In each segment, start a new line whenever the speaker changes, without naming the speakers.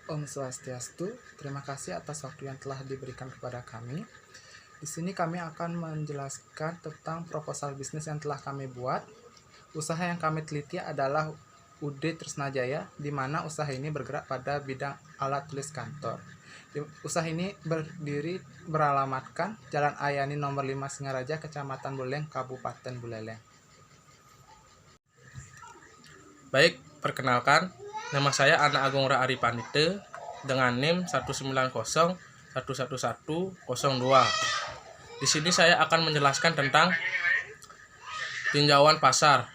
Om Swastiastu, terima kasih atas waktu yang telah diberikan kepada kami. Di sini kami akan menjelaskan tentang proposal bisnis yang telah kami buat. Usaha yang kami teliti adalah UD Trisnajaya, di mana usaha ini bergerak pada bidang alat tulis kantor. Usaha ini beralamatkan Jalan Ayani nomor 5 Singaraja, Kecamatan Buleleng, Kabupaten Buleleng.
Baik, perkenalkan, nama saya Ana Agung Raari Pandite dengan NIM 190111102. Di sini saya akan menjelaskan tentang tinjauan pasar.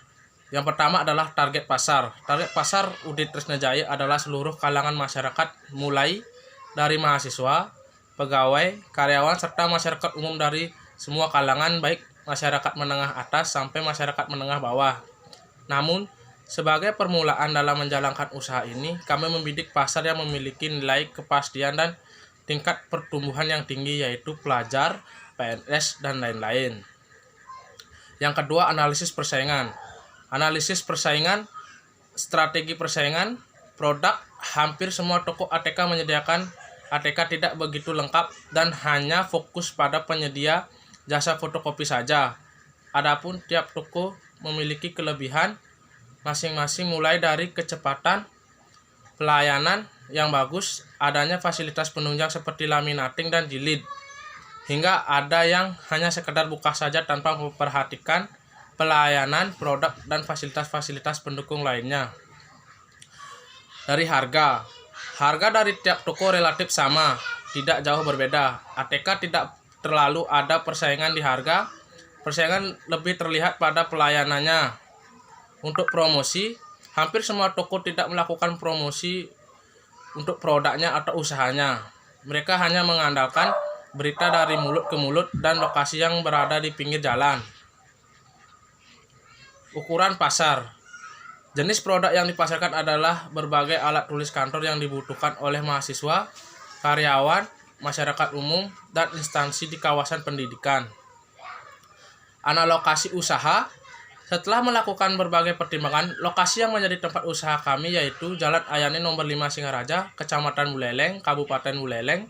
Yang pertama adalah target pasar. Target pasar UD Trisnajaya adalah seluruh kalangan masyarakat, mulai dari mahasiswa, pegawai, karyawan, serta masyarakat umum dari semua kalangan, baik masyarakat menengah atas sampai masyarakat menengah bawah. Namun, sebagai permulaan dalam menjalankan usaha ini, kami membidik pasar yang memiliki nilai kepastian dan tingkat pertumbuhan yang tinggi, yaitu pelajar, PNS, dan lain-lain. Yang kedua, analisis persaingan. Analisis persaingan, strategi persaingan, produk. Hampir semua toko ATK menyediakan ATK tidak begitu lengkap dan hanya fokus pada penyedia jasa fotokopi saja. Adapun tiap toko memiliki kelebihan masing-masing, mulai dari kecepatan, pelayanan yang bagus, adanya fasilitas penunjang seperti laminating dan jilid, hingga ada yang hanya sekedar buka saja tanpa memperhatikan pelayanan, produk, dan fasilitas-fasilitas pendukung lainnya. Dari harga dari tiap toko relatif sama, tidak jauh berbeda. ATK tidak terlalu ada persaingan di harga, persaingan lebih terlihat pada pelayanannya. Untuk promosi, hampir semua toko tidak melakukan promosi untuk produknya atau usahanya. Mereka hanya mengandalkan berita dari mulut ke mulut dan lokasi yang berada di pinggir jalan. Ukuran pasar. Jenis produk yang dipasarkan adalah berbagai alat tulis kantor yang dibutuhkan oleh mahasiswa, karyawan, masyarakat umum, dan instansi di kawasan pendidikan. Analokasi usaha. Setelah melakukan berbagai pertimbangan, lokasi yang menjadi tempat usaha kami yaitu Jalan Ayani nomor 5 Singaraja, Kecamatan Buleleng, Kabupaten Buleleng.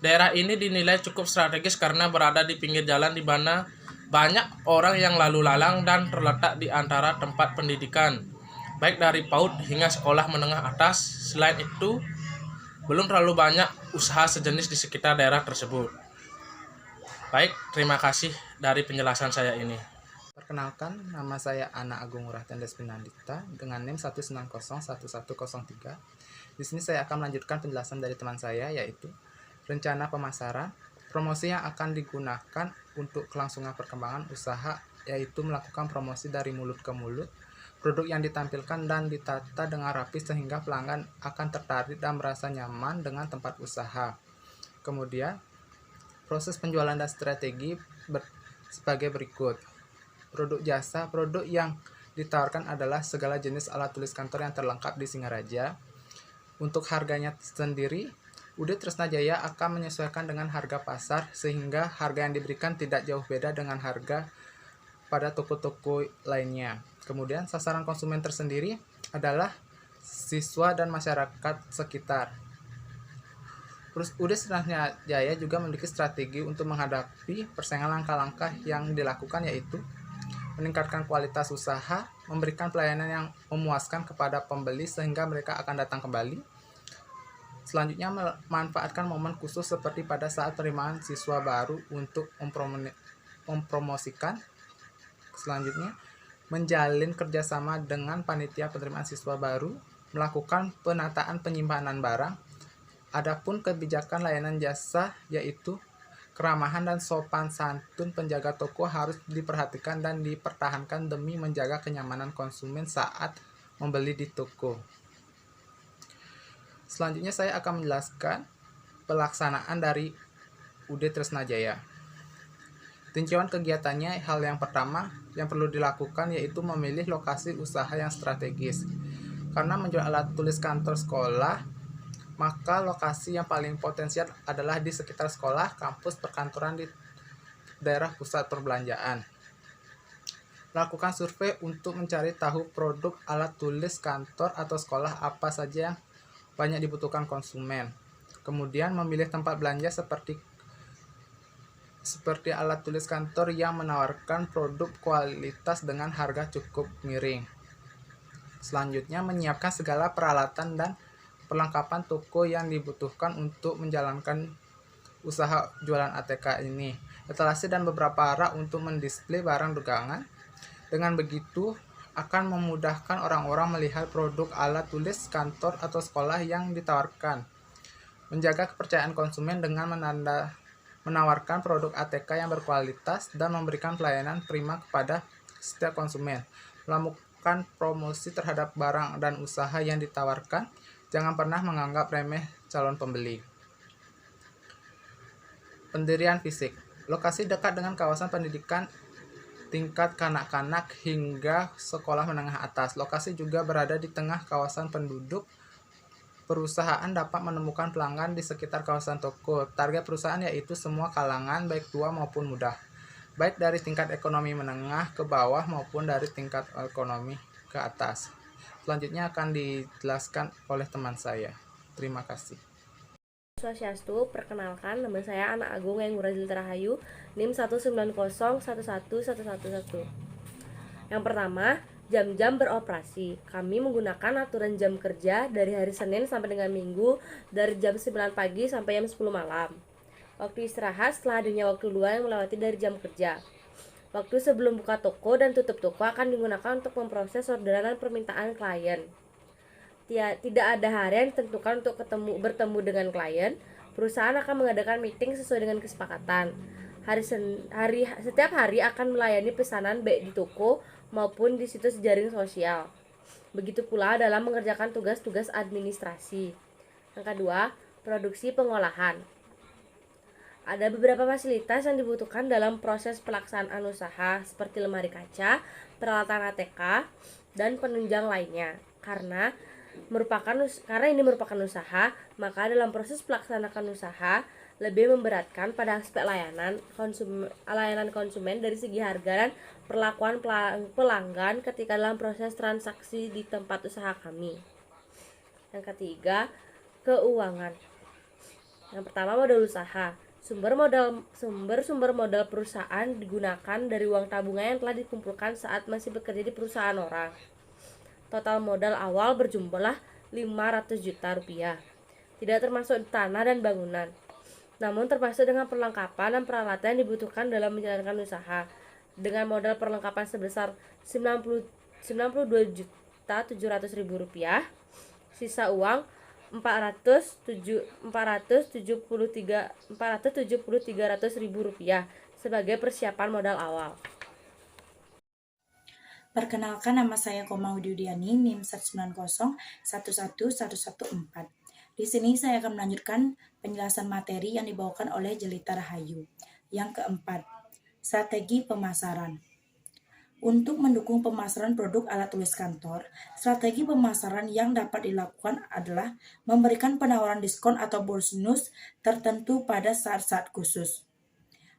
Daerah ini dinilai cukup strategis karena berada di pinggir jalan di mana banyak orang yang lalu lalang dan terletak di antara tempat pendidikan, baik dari PAUD hingga sekolah menengah atas. Selain itu, belum terlalu banyak usaha sejenis di sekitar daerah tersebut. Baik, terima kasih dari penjelasan saya ini.
Perkenalkan, nama saya Ana Agung Rahtendes Pinandita dengan NIM 1901103. Di sini saya akan melanjutkan penjelasan dari teman saya, yaitu rencana pemasaran. Promosi yang akan digunakan untuk kelangsungan perkembangan usaha, yaitu melakukan promosi dari mulut ke mulut. Produk yang ditampilkan dan ditata dengan rapi sehingga pelanggan akan tertarik dan merasa nyaman dengan tempat usaha. Kemudian, proses penjualan dan strategi sebagai berikut. Produk jasa, produk yang ditawarkan adalah segala jenis alat tulis kantor yang terlengkap di Singaraja. Untuk harganya sendiri, UD Trisnajaya akan menyesuaikan dengan harga pasar sehingga harga yang diberikan tidak jauh beda dengan harga pada toko-toko lainnya. Kemudian sasaran konsumen tersendiri adalah siswa dan masyarakat sekitar. Terus UD Trisnajaya juga memiliki strategi untuk menghadapi persaingan. Langkah-langkah yang dilakukan yaitu meningkatkan kualitas usaha, memberikan pelayanan yang memuaskan kepada pembeli sehingga mereka akan datang kembali. Selanjutnya, memanfaatkan momen khusus seperti pada saat penerimaan siswa baru untuk mempromosikan. Selanjutnya, menjalin kerjasama dengan panitia penerimaan siswa baru, melakukan penataan penyimpanan barang. Adapun kebijakan layanan jasa yaitu keramahan dan sopan santun penjaga toko harus diperhatikan dan dipertahankan demi menjaga kenyamanan konsumen saat membeli di toko. Selanjutnya saya akan menjelaskan pelaksanaan dari UD Trisnajaya. Tinjauan kegiatannya, hal yang pertama yang perlu dilakukan yaitu memilih lokasi usaha yang strategis. Karena menjual alat tulis kantor sekolah, maka lokasi yang paling potensial adalah di sekitar sekolah, kampus, perkantoran di daerah pusat perbelanjaan. Lakukan survei untuk mencari tahu produk alat tulis kantor atau sekolah apa saja yang banyak dibutuhkan konsumen. Kemudian memilih tempat belanja seperti alat tulis kantor yang menawarkan produk kualitas dengan harga cukup miring. Selanjutnya, menyiapkan segala peralatan dan perlengkapan toko yang dibutuhkan untuk menjalankan usaha jualan ATK ini. Etalase dan beberapa rak untuk mendisplay barang dagangan. Dengan begitu, akan memudahkan orang-orang melihat produk alat tulis kantor atau sekolah yang ditawarkan. Menjaga kepercayaan konsumen dengan menawarkan produk ATK yang berkualitas dan memberikan pelayanan prima kepada setiap konsumen. Melakukan promosi terhadap barang dan usaha yang ditawarkan. Jangan pernah menganggap remeh calon pembeli. Pendirian fisik. Lokasi dekat dengan kawasan pendidikan tingkat kanak-kanak hingga sekolah menengah atas. Lokasi juga berada di tengah kawasan penduduk. Perusahaan dapat menemukan pelanggan di sekitar kawasan toko. Target perusahaan yaitu semua kalangan, baik tua maupun muda. Baik dari tingkat ekonomi menengah ke bawah maupun dari tingkat ekonomi ke atas. Selanjutnya akan dijelaskan oleh teman saya. Terima kasih.
Swastiastu, perkenalkan nama saya Ana Agung yang Ngurah Rahayu, NIM 190111111. Yang pertama, jam-jam beroperasi. Kami menggunakan aturan jam kerja dari hari Senin sampai dengan Minggu dari jam 9 pagi sampai jam 10 malam. Waktu istirahat setelah adanya waktu luang yang melewati dari jam kerja. Waktu sebelum buka toko dan tutup toko akan digunakan untuk memproses orderan dan permintaan klien. Tidak ada hari yang ditentukan untuk bertemu dengan klien. Perusahaan akan mengadakan meeting sesuai dengan kesepakatan. Setiap hari akan melayani pesanan baik di toko maupun di situs jaring sosial. Begitu pula dalam mengerjakan tugas-tugas administrasi. Yang kedua, produksi pengolahan. Ada beberapa fasilitas yang dibutuhkan dalam proses pelaksanaan usaha seperti lemari kaca, peralatan ATK, dan penunjang lainnya. Karena ini merupakan usaha, maka dalam proses pelaksanaan usaha lebih memberatkan pada aspek layanan konsumen dari segi harga dan perlakuan pelanggan ketika dalam proses transaksi di tempat usaha kami. Yang ketiga, keuangan. Yang pertama, modal usaha. Sumber modal perusahaan digunakan dari uang tabungan yang telah dikumpulkan saat masih bekerja di perusahaan orang. Total modal awal berjumlah 500 juta rupiah. Tidak termasuk tanah dan bangunan. Namun termasuk dengan perlengkapan dan peralatan yang dibutuhkan dalam menjalankan usaha. Dengan modal perlengkapan sebesar 92.700.000 rupiah. Sisa uang 473.000 rupiah sebagai persiapan modal awal.
Perkenalkan, nama saya Koma Widiani, NIM 190111114. Di sini saya akan melanjutkan penjelasan materi yang dibawakan oleh Jelita Rahayu. Yang keempat, strategi pemasaran. Untuk mendukung pemasaran produk alat tulis kantor, strategi pemasaran yang dapat dilakukan adalah memberikan penawaran diskon atau bonus tertentu pada saat-saat khusus.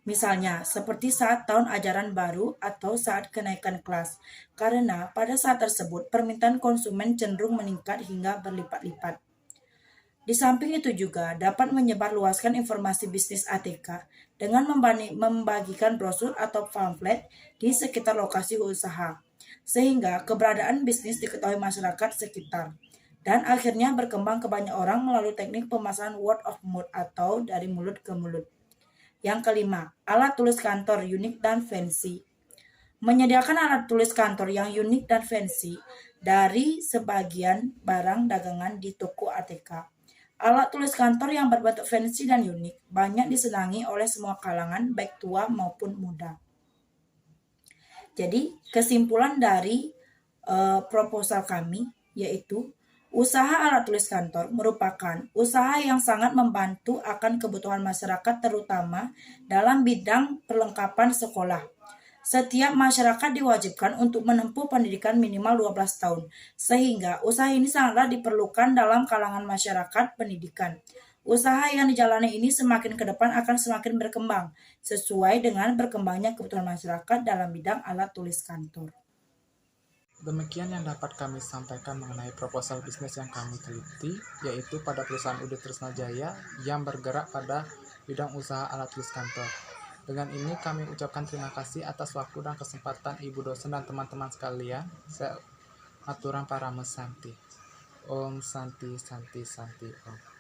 Misalnya, seperti saat tahun ajaran baru atau saat kenaikan kelas, karena pada saat tersebut permintaan konsumen cenderung meningkat hingga berlipat-lipat. Di samping itu juga dapat menyebarluaskan informasi bisnis ATK dengan membagikan brosur atau pamflet di sekitar lokasi usaha, sehingga keberadaan bisnis diketahui masyarakat sekitar, dan akhirnya berkembang ke banyak orang melalui teknik pemasaran word of mouth atau dari mulut ke mulut. Yang kelima, alat tulis kantor unik dan fancy. Menyediakan alat tulis kantor yang unik dan fancy dari sebagian barang dagangan di toko ATK. Alat tulis kantor yang berbentuk fancy dan unik banyak disenangi oleh semua kalangan, baik tua maupun muda. Jadi, kesimpulan dari proposal kami yaitu usaha alat tulis kantor merupakan usaha yang sangat membantu akan kebutuhan masyarakat, terutama dalam bidang perlengkapan sekolah. Setiap masyarakat diwajibkan untuk menempuh pendidikan minimal 12 tahun, sehingga usaha ini sangatlah diperlukan dalam kalangan masyarakat pendidikan. Usaha yang dijalani ini semakin ke depan akan semakin berkembang, sesuai dengan berkembangnya kebutuhan masyarakat dalam bidang alat tulis kantor.
Demikian yang dapat kami sampaikan mengenai proposal bisnis yang kami teliti, yaitu pada perusahaan Udit Tresna Jaya yang bergerak pada bidang usaha alat tulis kantor. Dengan ini kami ucapkan terima kasih atas waktu dan kesempatan Ibu dosen dan teman-teman sekalian. Saya aturan para mesanti. Om Santi Santi Santi Om.